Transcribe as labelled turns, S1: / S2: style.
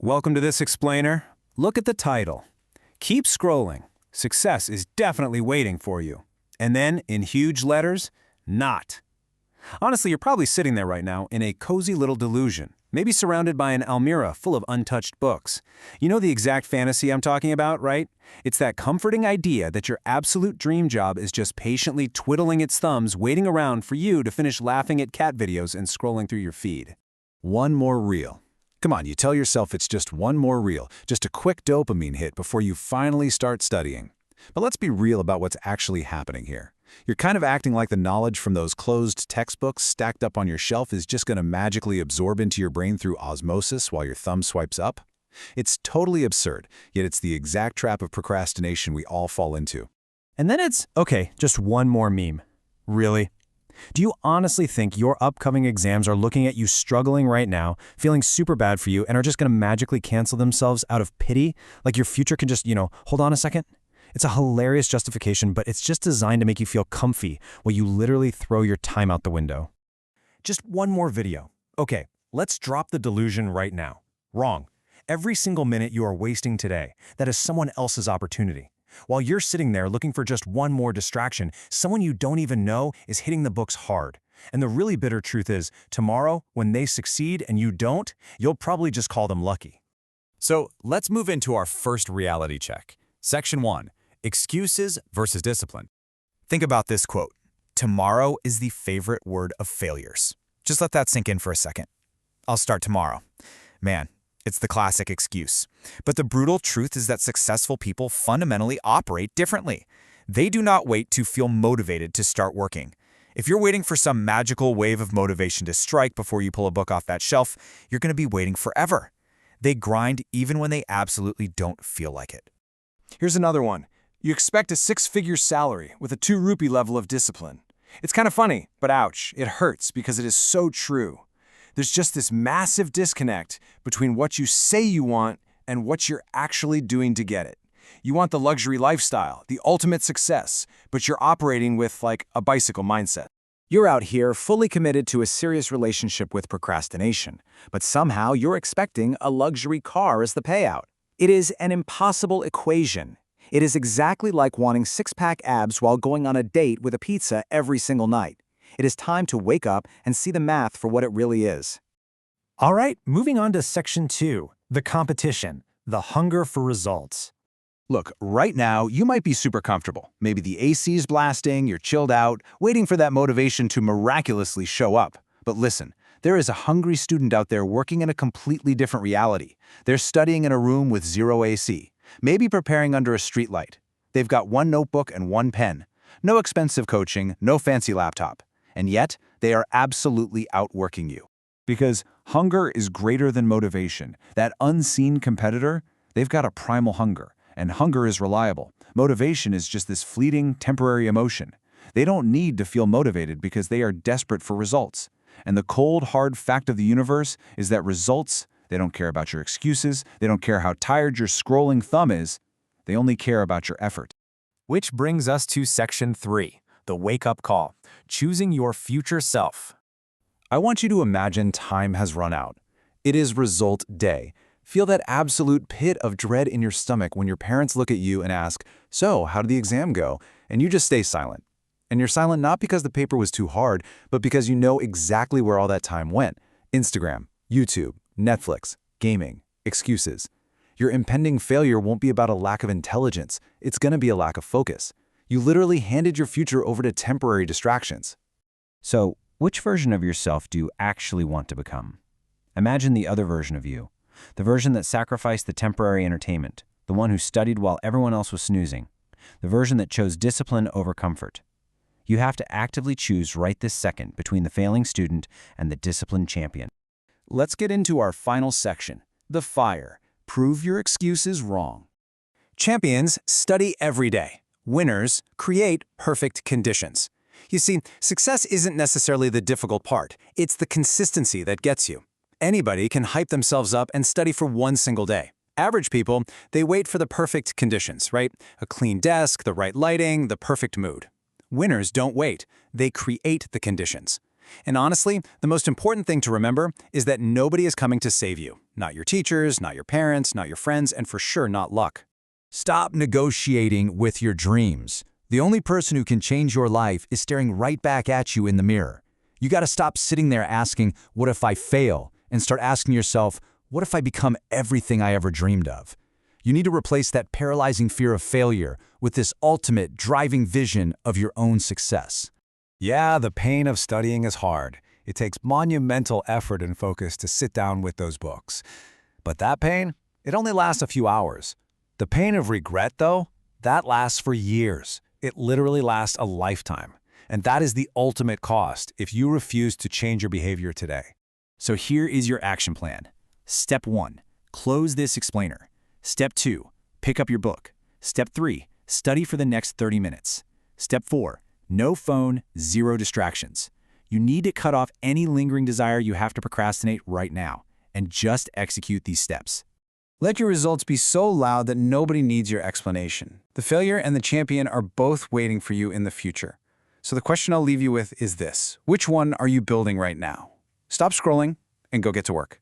S1: Welcome to this explainer. Look at the title. Keep scrolling. Success is definitely waiting for you. And then, in huge letters, not. Honestly, you're probably sitting there right now in a cozy little delusion, maybe surrounded by an almirah full of untouched books. You know the exact fantasy I'm talking about, right? It's that comforting idea that your absolute dream job is just patiently twiddling its thumbs, waiting around for you to finish laughing at cat videos and scrolling through your feed.
S2: One more reel. Come on, you tell yourself it's just one more reel, just a quick dopamine hit before you finally start studying. But let's be real about what's actually happening here. You're kind of acting like the knowledge from those closed textbooks stacked up on your shelf is just going to magically absorb into your brain through osmosis while your thumb swipes up. It's totally absurd, yet it's the exact trap of procrastination we all fall into.
S1: And then it's, okay, just one more meme. Really? Do you honestly think your upcoming exams are looking at you struggling right now, feeling super bad for you, and are just going to magically cancel themselves out of pity? Like your future can just, hold on a second? It's a hilarious justification, but it's just designed to make you feel comfy while you literally throw your time out the window. Just one more video. Okay, let's drop the delusion right now. Wrong. Every single minute you are wasting today, that is someone else's opportunity. While you're sitting there looking for just one more distraction, someone you don't even know is hitting the books hard. And the really bitter truth is, tomorrow, when they succeed and you don't, you'll probably just call them lucky.
S3: So let's move into our first reality check. Section 1. Excuses versus discipline. Think about this quote. Tomorrow is the favorite word of failures. Just let that sink in for a second. I'll start tomorrow. Man, it's the classic excuse. But the brutal truth is that successful people fundamentally operate differently. They do not wait to feel motivated to start working. If you're waiting for some magical wave of motivation to strike before you pull a book off that shelf, you're going to be waiting forever. They grind even when they absolutely don't feel like it.
S4: Here's another one. You expect a six-figure salary with a 2 rupee level of discipline. It's kind of funny, but ouch, it hurts because it is so true. There's just this massive disconnect between what you say you want and what you're actually doing to get it. You want the luxury lifestyle, the ultimate success, but you're operating with like a bicycle mindset. You're out here fully committed to a serious relationship with procrastination, but somehow you're expecting a luxury car as the payout. It is an impossible equation. It is exactly like wanting six-pack abs while going on a date with a pizza every single night. It is time to wake up and see the math for what it really is.
S1: All right, moving on to Section 2, the competition, the hunger for results.
S2: Look, right now, you might be super comfortable. Maybe the AC's blasting, you're chilled out, waiting for that motivation to miraculously show up. But listen, there is a hungry student out there working in a completely different reality. They're studying in a room with zero AC, maybe preparing under a streetlight. They've got one notebook and one pen. No expensive coaching, no fancy laptop. And yet, they are absolutely outworking you. Because hunger is greater than motivation. That unseen competitor, they've got a primal hunger. And hunger is reliable. Motivation is just this fleeting, temporary emotion. They don't need to feel motivated because they are desperate for results. And the cold, hard fact of the universe is that results, they don't care about your excuses, they don't care how tired your scrolling thumb is, they only care about your effort.
S3: Which brings us to Section 3, the wake-up call, choosing your future self.
S2: I want you to imagine time has run out. It is result day. Feel that absolute pit of dread in your stomach when your parents look at you and ask, "So, how did the exam go?" And you just stay silent. And you're silent not because the paper was too hard, but because you know exactly where all that time went. Instagram, YouTube, Netflix, gaming, excuses. Your impending failure won't be about a lack of intelligence. It's going to be a lack of focus. You literally handed your future over to temporary distractions.
S1: So, which version of yourself do you actually want to become? Imagine the other version of you. The version that sacrificed the temporary entertainment, the one who studied while everyone else was snoozing, the version that chose discipline over comfort. You have to actively choose right this second between the failing student and the disciplined champion.
S2: Let's get into our final section, the fire. Prove your excuses wrong.
S4: Champions study every day. Winners create perfect conditions. You see, success isn't necessarily the difficult part. It's the consistency that gets you. Anybody can hype themselves up and study for one single day. Average people, they wait for the perfect conditions, right? A clean desk, the right lighting, the perfect mood. Winners don't wait. They create the conditions. And honestly, the most important thing to remember is that nobody is coming to save you.
S2: Not your teachers, not your parents, not your friends, and for sure not luck.
S3: Stop negotiating with your dreams. The only person who can change your life is staring right back at you in the mirror. You got to stop sitting there asking, what if I fail? And start asking yourself, what if I become everything I ever dreamed of? You need to replace that paralyzing fear of failure with this ultimate driving vision of your own success.
S1: Yeah, the pain of studying is hard. It takes monumental effort and focus to sit down with those books. But that pain, it only lasts a few hours. The pain of regret, though, that lasts for years. It literally lasts a lifetime. And that is the ultimate cost if you refuse to change your behavior today.
S5: So here is your action plan. Step 1, close this explainer. Step 2, pick up your book. Step 3, study for the next 30 minutes. Step 4, no phone, zero distractions. You need to cut off any lingering desire you have to procrastinate right now, and just execute these steps.
S2: Let your results be so loud that nobody needs your explanation. The failure and the champion are both waiting for you in the future. So the question I'll leave you with is this: which one are you building right now? Stop scrolling and go get to work.